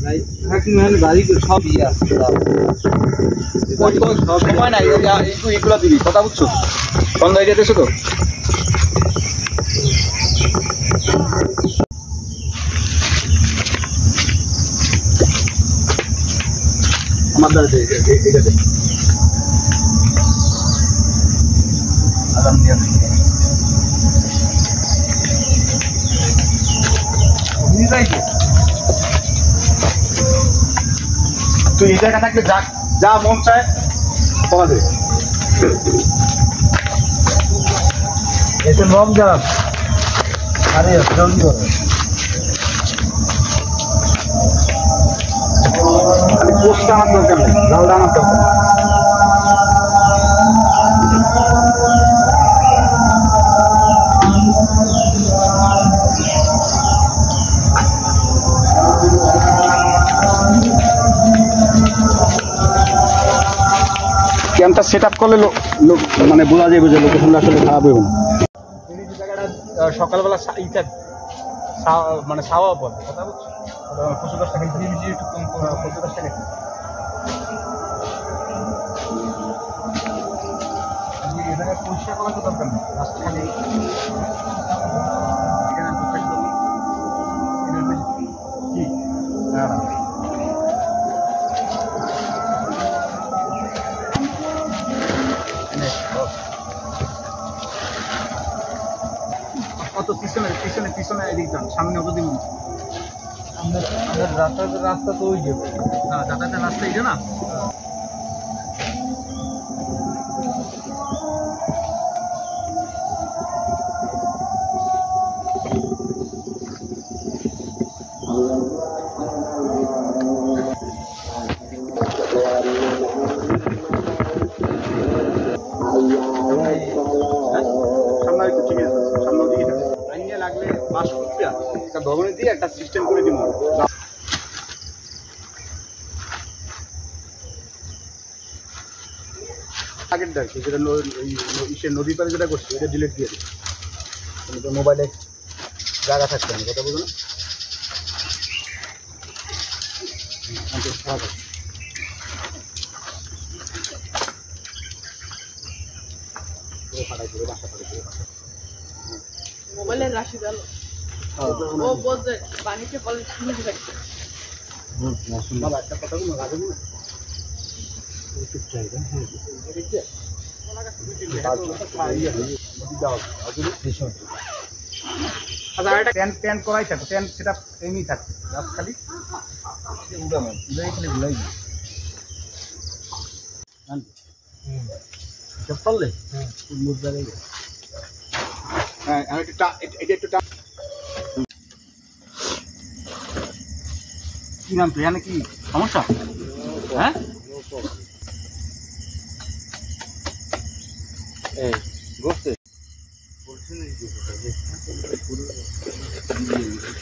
বাড়ি সব ইয়ে আছে সময় নাই এগুলো দিবি কথা বুঝছো সন্ধ্যা এটা দেছো তো আমার দ্বারা এটা দে আরাম দিয়ে তুই এই জায়গা থাকলে যা যা মন চায় পাওয়া যায় এতে রমজান আরে জলদি করো খালি পোস্টটা আমার দরকার নেই ডালটা আমার দরকার ক্যাম্পটা সেট আপ করলে মানে বোঝা যাবে যে লোকেশনটা আসলে খারাপ হবে না জায়গাটা সকালবেলা মানে ছাওয়া পড়ে কথা বলছি 50 টাকা একটু কম 50 টাকা পরিষ্কার করার তো দরকার নেই খালি কি অত পিছনে পিছনে পিছনে এদিক যান সামনে অত দিন আমাদের রাস্তা তো ওই যাবে না যাতায়াতের রাস্তা এই যে না লাগলে বাস একটা ভবনে দিয়ে একটা সিস্টেম করে দিব আগের ডাকছে যেটা নদী পারে যেটা করছে এটা ডিলিট দিয়ে দিই মোবাইলে জায়গা থাকছে না কথা বলবো না মোবাইলের রাশি গেল ও বলছে পানিতে বলে শুনে রাখতে বাবা একটা কথা বলুন রাখবেন না আচ্ছা একটা প্যান্ট করাই থাকবে প্যান্ট সেটা এমনি থাকবে খালি খালি ভুলাই পারলে হ্যাঁ এটা একটু কি নাম তো এখানে কি সমস্যা হ্যাঁ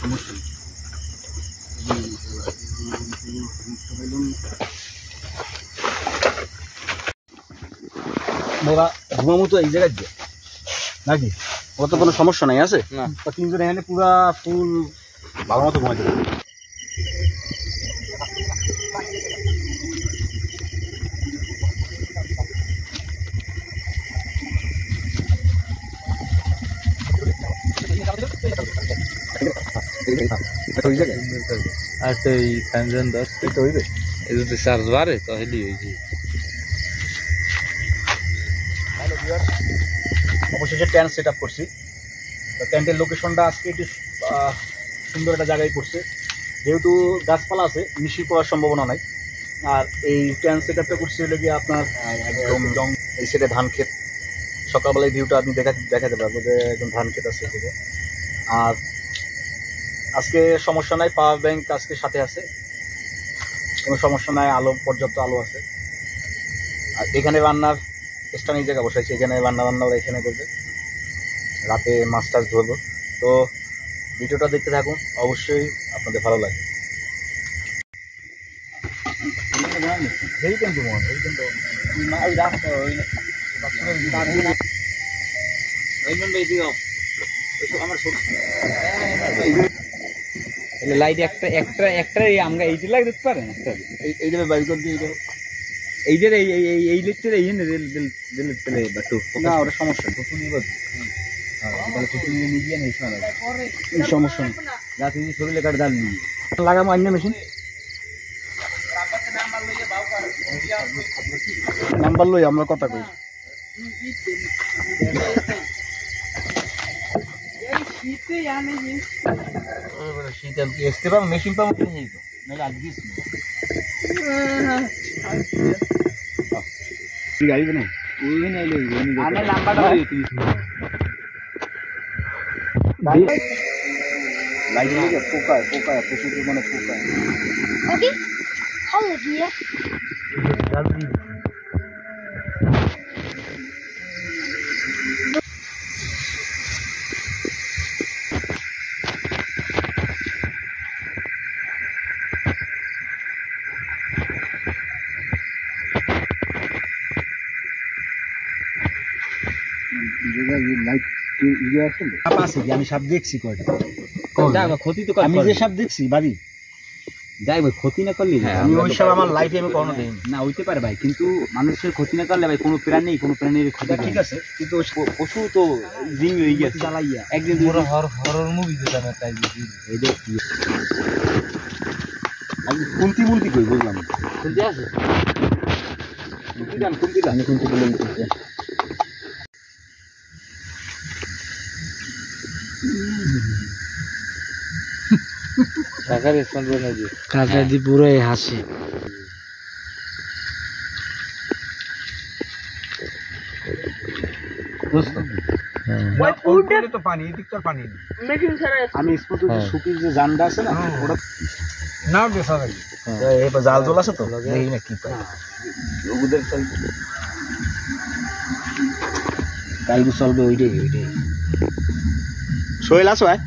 সমস্যা মোরা ঘুমামো তো এই জায়গায় নাকি ওর তো কোনো সমস্যা নাই আছে না তিনজন এখানে পুরা ফুল ভালো মতো ঘুমাই দেবে আচ্ছা এই স্যামসাং 10 তো হইবে এই যদি চার্জ বাড়ে তাহলেই হইছে হ্যালো ভিউয়ার্স অবশেষে ট্যান্ট সেট আপ করছি তো ট্যান্টের লোকেশনটা আজকে একটু সুন্দর একটা জায়গায় পড়ছে যেহেতু গাছপালা আছে মিশিয়ে পড়ার সম্ভাবনা নাই আর এই ট্যান্ট সেট আপটা করছি হলে গিয়ে আপনার একদম এই সাইডে ধান ক্ষেত সকালবেলায় ভিউটা আপনি দেখাতে পারবো যে একদম ধান ক্ষেত আছে এদিকে আর আজকে সমস্যা নাই পাওয়ার ব্যাংক আজকে সাথে আছে কোনো সমস্যা নাই আলো পর্যাপ্ত আলো আছে আর এখানে রান্নার স্থান এই জায়গা বসাইছে এখানে রান্না ওরা এখানে করবে রাতে মাছ টাছ ধরবো তো ভিডিওটা দেখতে থাকুন অবশ্যই আপনাদের ভালো লাগে লাইট একটা একটা একটা আমরা এইটা লাগ দিতে পারেন একটা এইটা বাইর করে দিয়ে এইটার এই লিখতে এই দিলে বাটু না ওটা সমস্যা প্রচুর নিয়ে বাদ তাহলে প্রচুর নিয়ে নিয়ে নেই শোনা এই সমস্যা রাতে যদি ছবি লেখার দাম নিয়ে লাগাবো অন্য মেশিন নাম্বার লই আমরা কথা কই শীতে আনে যে শীত আমি আসতে পারবো মেশিন পাবো কিনে যেত নাহলে আজ দিস গাড়ি না ওই নাই লই আমি নাম্বারটা লাইট লাগে পোকা পোকা প্রচুর মানে পোকা ওকে ভালো গিয়ে আমি সাপ দেখছি কয়টা ক্ষতি তো আমি যে সাপ দেখছি বাড়ি যাই ভাই ক্ষতি না করলে আমি ওই সাপ আমার লাইফে আমি কখনো দেখিনি না হইতে পারে ভাই কিন্তু মানুষের ক্ষতি না করলে ভাই কোনো প্রাণী কোনো প্রাণীর ক্ষতি ঠিক আছে কিন্তু পশু তো জিং হয়ে গেছে জ্বালাইয়া একদিন হরর মুভি যেতাম একটা এই দেখ আমি কুন্তি মুন্তি কই বুঝলাম শুনতে আছে কুন্তি দাম আমি কুন্তি বলে দিতেছি কাকার রেসপন্স বলে যে কাকা দি পুরোই হাসি দোস্ত ওই পুরোটা তো পানি এদিক তো পানি মেশিন ছাড়া আমি স্পটে যে শুকির যে জানটা আছে না ওটা নাও দেখা যাবে এই জাল জল আছে তো দেখি না কি পাই ওদের কালকে চলবে ওইটাই সোহেল আসো হ্যাঁ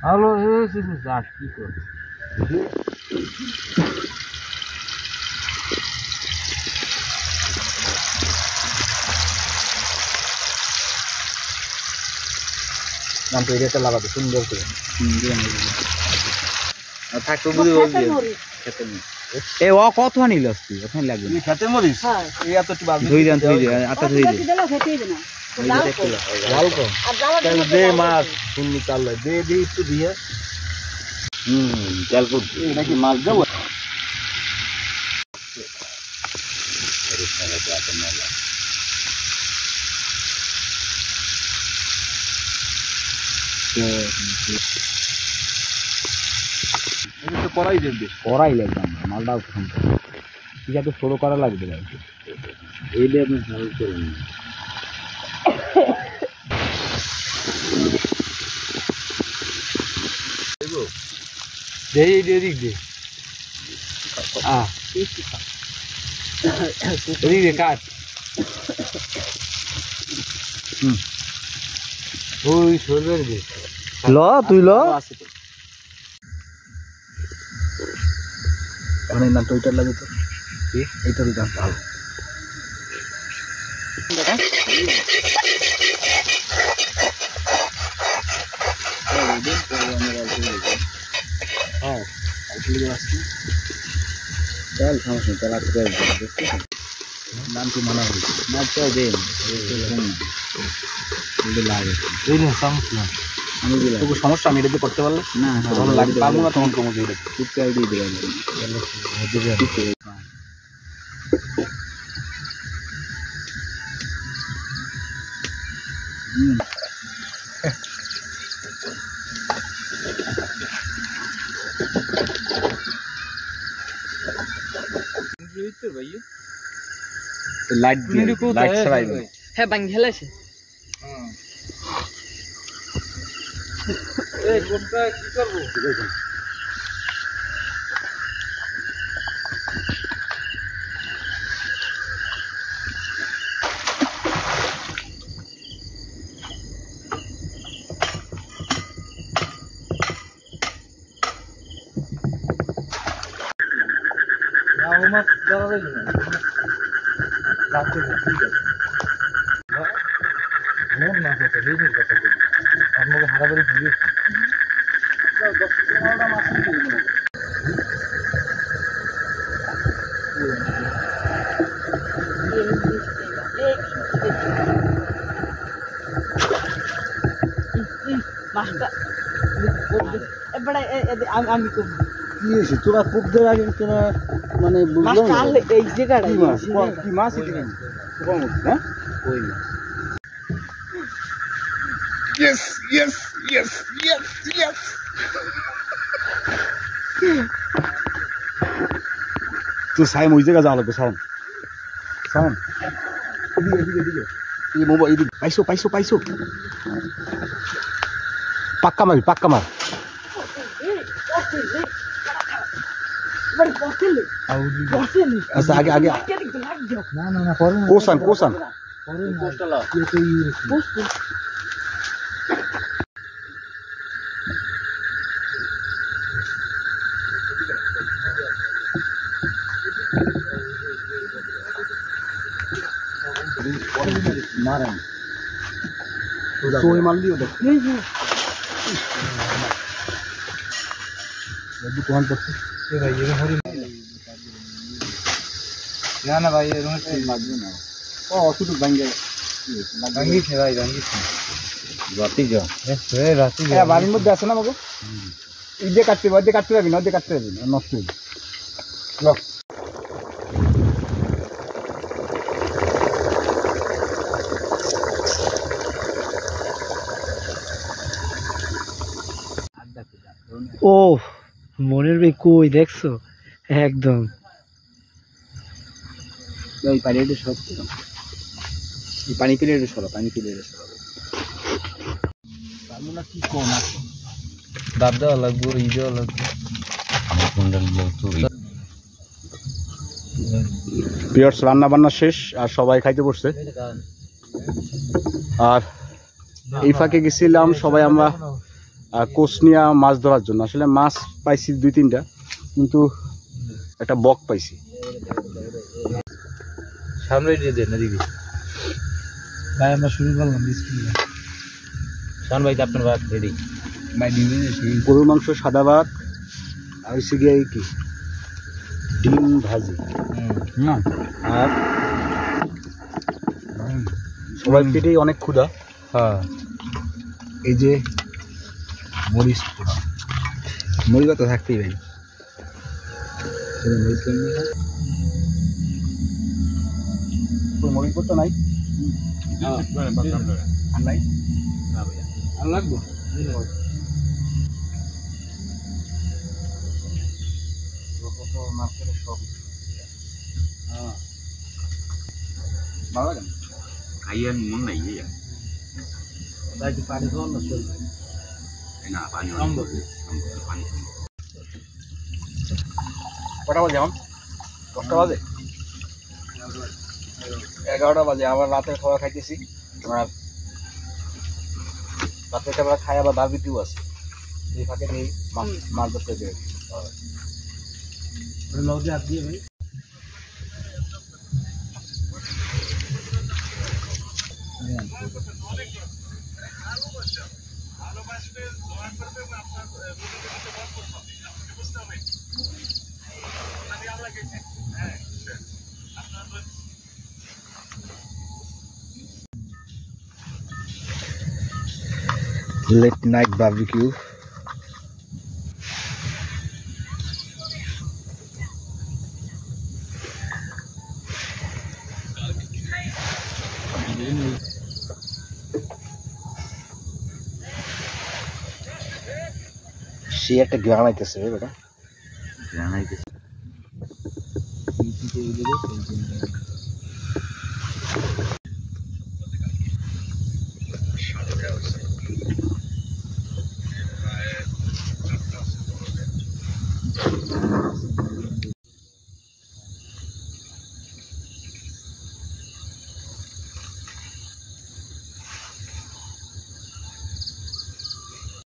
হ্যালো যা কি কর নাম তো এটা লাগাতে সুন্দর করে থাকতো বুঝে বলছি এ ও কত নিল আসছি ওখানে লাগবে তুমি খেতে মরিস এই এত একটু বাদ ধুই দেন ধুই দেন আটা ধুই দেন লাল কো দে মাছ সুন্নি চাল দে দে একটু দিয়ে চাল কো নাকি মাছ দেবো তো করাই দেবে করাই লাগবে আমরা মালটাও ঠিক আছে ছোট করা লাগবে ভাই এই দিয়ে আপনি ভালো করুন দে এদিক দে এদিক দে কাট ওই সরবের দে ল তুই ল এখন এই নামটা ওইটার লাগে তো এইটার দাম ভালো নাম কি মানা হয়েছে নাচটা দেন লাগে আমি দিলাম তবু সমস্যা আমি এটা করতে পারলে না ভালো লাগবে পাবো না তখন কমে দিয়ে টুকটা দিয়ে দেবেন লাইট দিয়ে লাইট চালাইবে হ্যাঁ বাং খেলাছে এই কোনটা কি করব মাছটা এবারে আমি কম কি হয়েছে তোরা কূপ দেওয়ার আগে তোরা মানে বুঝলো মাছটা আনলে এই জায়গাটা কি মাছ এখানে হ্যাঁ ওই মাছ Yes, yes, yes, yes, yes. তো সাইম ওই জায়গা যাওয়া লাগবে সাইম সাইম এদিকে এই মোবাইল এদিকে পাইছো পাক্কা মার আচ্ছা আগে না পরে না কোসান পরে না পোস্টটা লাও মারেন সোই মাল দিও দেখ দোকান করছে ভাই এর হরি না ভাই এর লাগবে না ও অসুখ ভাঙ্গে ভাঙ্গিছে ভাই ভাঙ্গিছে রাতি যা রাতে হ্যাঁ বাড়ির মধ্যে আছে না বাবু ঈদে কাটতে পারবি না নষ্ট হয়ে যাবে ও মনের ভাই কই দেখছো একদম এই পানিটা সব এই পানি পিলেটে সরা তারমুনা কি কোন আছে দাব দেওয়া লাগবো ই দেওয়া লাগবো পিয়ার্স রান্না বান্না শেষ আর সবাই খাইতে বসছে আর এই ফাঁকে গেছিলাম সবাই আমরা কোসনিয়া মাছ ধরার জন্য আসলে মাছ পাইছি 2-3টা কিন্তু একটা বক পাইছি সামনে দিয়ে দেন এদিকে ভাই আমরা শুরু করলাম বিসমিল্লাহ শান ভাই আপনার ভাত রেডি ভাই ডিমে সেই গরুর মাংস সাদা ভাত আর হচ্ছে গিয়ে কি ডিম ভাজি না আর সবাই পেটেই অনেক ক্ষুধা হ্যাঁ এই যে মরিচ পোড়া মরিবা তো থাকতেই ভাই মরিচ পোড়া নাই আর নাই আর লাগবো ভালো লাগে খাইয়ার মন নাই পানি খাওয়ান না চলবে না পানি পানি কটা বাজে এখন 10টা বাজে 11টা বাজে আবার রাতের খাবার খাইতেছি আর রাতের খাবার খাই আবার বারবিকিউ আছে এই ফাঁকে এই মাছ ধরতে বের লগে হাত দিয়ে ভাই late night barbecue সে একটা গ্রাম আইতেছে বেটা জানাইতেছে